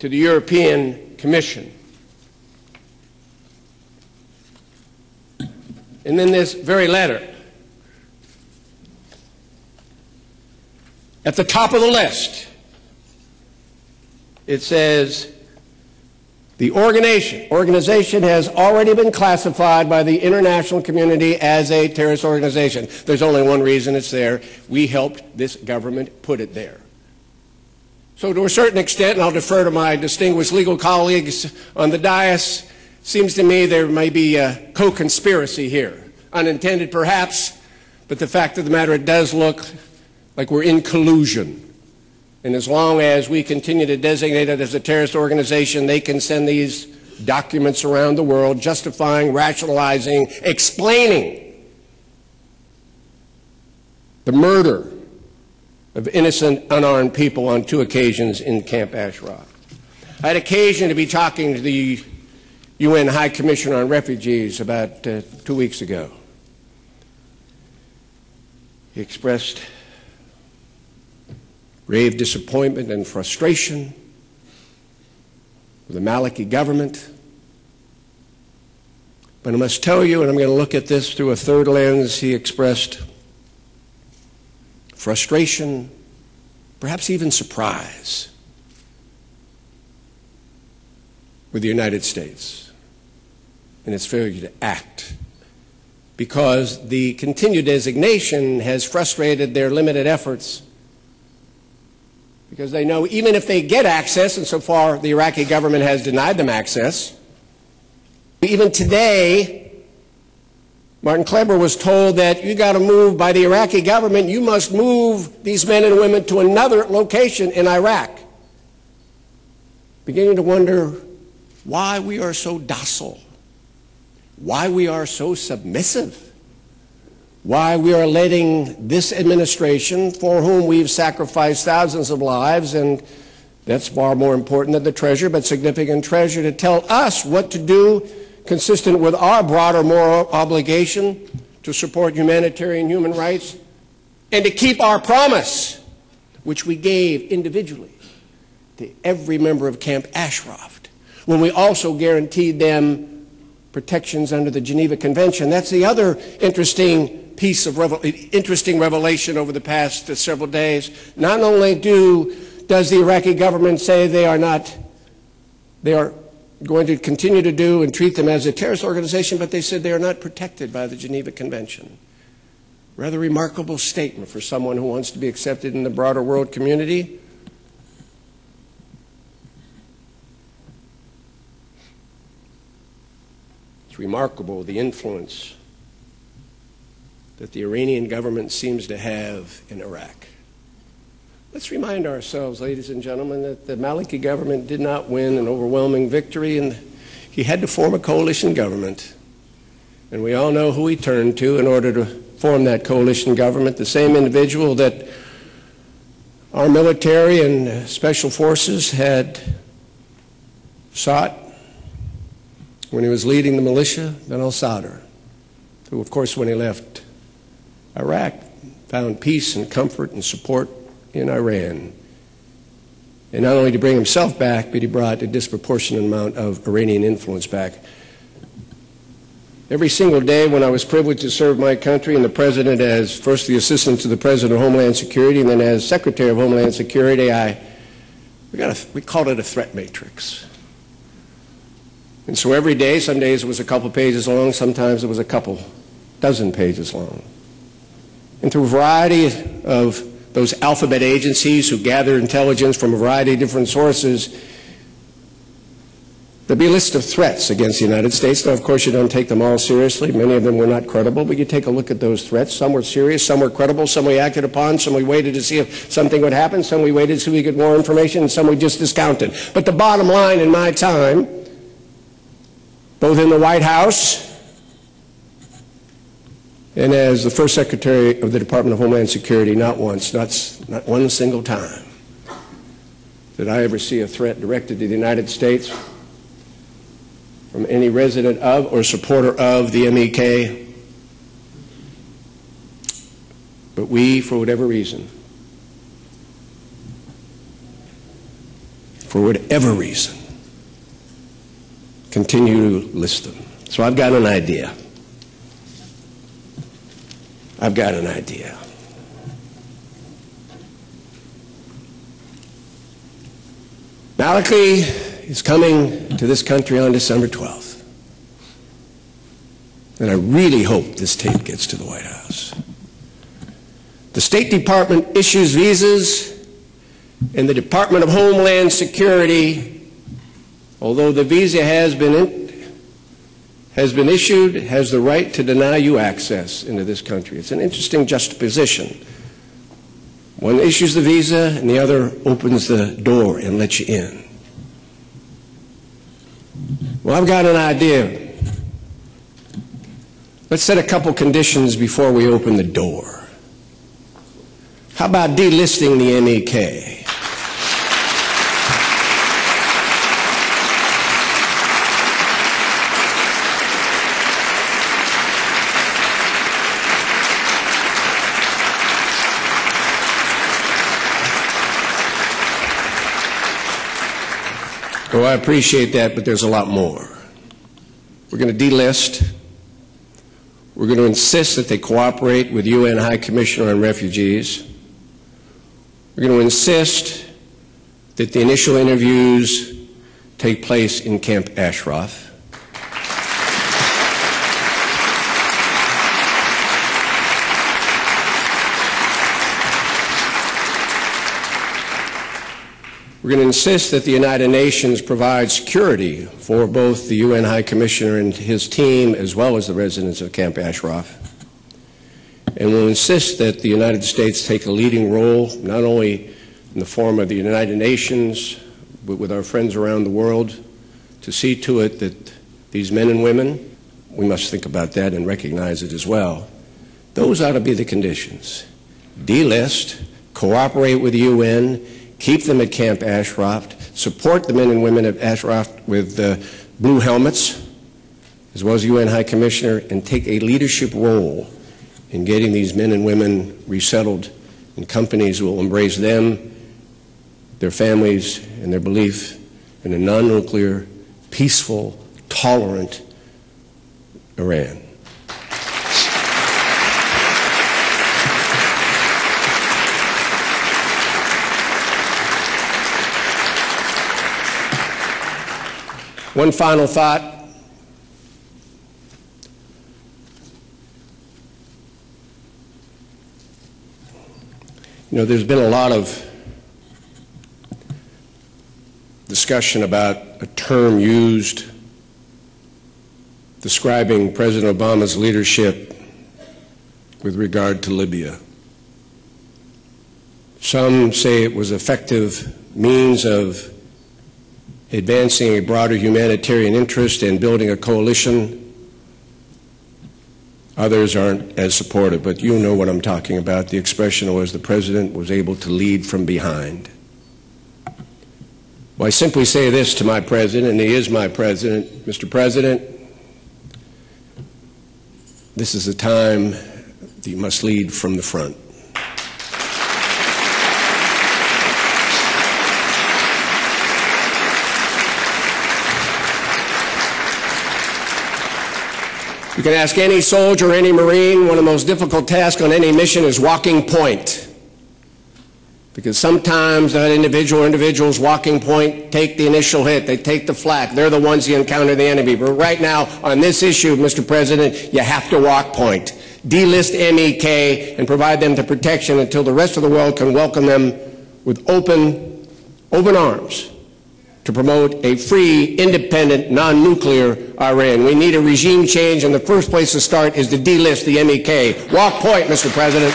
to the European Commission. And in this very letter, at the top of the list, it says, the organization has already been classified by the international community as a terrorist organization. There's only one reason it's there. We helped this government put it there. So to a certain extent, and I'll defer to my distinguished legal colleagues on the dais, seems to me there may be a co-conspiracy here. Unintended perhaps, but the fact of the matter, it does look like we're in collusion. And as long as we continue to designate it as a terrorist organization, they can send these documents around the world justifying, rationalizing, explaining the murder of innocent, unarmed people on 2 occasions in Camp Ashraf. I had occasion to be talking to the UN High Commissioner on Refugees about 2 weeks ago. He expressed grave disappointment and frustration with the Maliki government. But I must tell you, and I'm going to look at this through a third lens, he expressed frustration, perhaps even surprise, with the United States and its failure to act, because the continued designation has frustrated their limited efforts, because they know even if they get access, and so far the Iraqi government has denied them access, even today, Martin Kleber was told that you got to move by the Iraqi government, you must move these men and women to another location in Iraq. Beginning to wonder why we are so docile, why we are so submissive, why we are letting this administration, for whom we've sacrificed thousands of lives, and that's far more important than the treasure, but significant treasure, to tell us what to do consistent with our broader moral obligation to support humanitarian human rights and to keep our promise, which we gave individually to every member of Camp Ashraf, when we also guaranteed them protections under the Geneva Convention. That's the other interesting piece of interesting revelation over the past several days. Not only does the Iraqi government say they are going to continue to do and treat them as a terrorist organization, but they said they are not protected by the Geneva Convention. Rather remarkable statement for someone who wants to be accepted in the broader world community. It's remarkable the influence that the Iranian government seems to have in Iraq. Let's remind ourselves, ladies and gentlemen, that the Maliki government did not win an overwhelming victory, and he had to form a coalition government. And we all know who he turned to in order to form that coalition government, the same individual that our military and special forces had sought when he was leading the militia, Ben al-Sadr, who, of course, when he left Iraq, found peace and comfort and support in Iran. And not only to bring himself back, but he brought a disproportionate amount of Iranian influence back. Every single day when I was privileged to serve my country and the President as first the Assistant to the President of Homeland Security and then as Secretary of Homeland Security, we called it a threat matrix. And so every day, some days it was a couple pages long, sometimes it was a couple dozen pages long. And through a variety of those alphabet agencies who gather intelligence from a variety of different sources, there'd be a list of threats against the United States. Now, of course, you don't take them all seriously. Many of them were not credible, but you take a look at those threats. Some were serious, some were credible, some we acted upon, some we waited to see if something would happen, some we waited so we could get more information, and some we just discounted. But the bottom line in my time, both in the White House and as the first Secretary of the Department of Homeland Security, not once, not one single time did I ever see a threat directed to the United States from any resident of or supporter of the MEK. But we, for whatever reason, for whatever reason, continue to list them. So I've got an idea. I've got an idea. Maliki is coming to this country on December 12th. And I really hope this tape gets to the White House. The State Department issues visas, and the Department of Homeland Security, although the visa has been issued, has the right to deny you access into this country. It's an interesting juxtaposition. One issues the visa and the other opens the door and lets you in. Well, I've got an idea. Let's set a couple conditions before we open the door. How about delisting the MEK? Oh, I appreciate that, but there's a lot more. We're going to delist. We're going to insist that they cooperate with UN High Commissioner on Refugees. We're going to insist that the initial interviews take place in Camp Ashraf. We're going to insist that the United Nations provide security for both the UN High Commissioner and his team, as well as the residents of Camp Ashraf. And we'll insist that the United States take a leading role, not only in the form of the United Nations, but with our friends around the world, to see to it that these men and women, we must think about that and recognize it as well. Those ought to be the conditions. Delist, cooperate with the UN, keep them at Camp Ashraf, support the men and women of Ashraf with blue helmets, as well as the UN High Commissioner, and take a leadership role in getting these men and women resettled in companies who will embrace them, their families, and their belief in a non-nuclear, peaceful, tolerant Iran. One final thought. You know, there's been a lot of discussion about a term used describing President Obama's leadership with regard to Libya. Some say it was an effective means of advancing a broader humanitarian interest and building a coalition. Others aren't as supportive, but you know what I'm talking about. The expression was the president was able to lead from behind. Well, I simply say this to my president, and he is my president. Mr. President, this is the time that you must lead from the front. You can ask any soldier or any Marine, one of the most difficult tasks on any mission is walking point. Because sometimes that individual or individuals walking point take the initial hit, they take the flak, they're the ones who encounter the enemy. But right now, on this issue, Mr. President, you have to walk point. Delist MEK and provide them the protection until the rest of the world can welcome them with open arms to promote a free, independent, non-nuclear Iran. We need a regime change, and the first place to start is to delist the MEK. Walk point, Mr. President.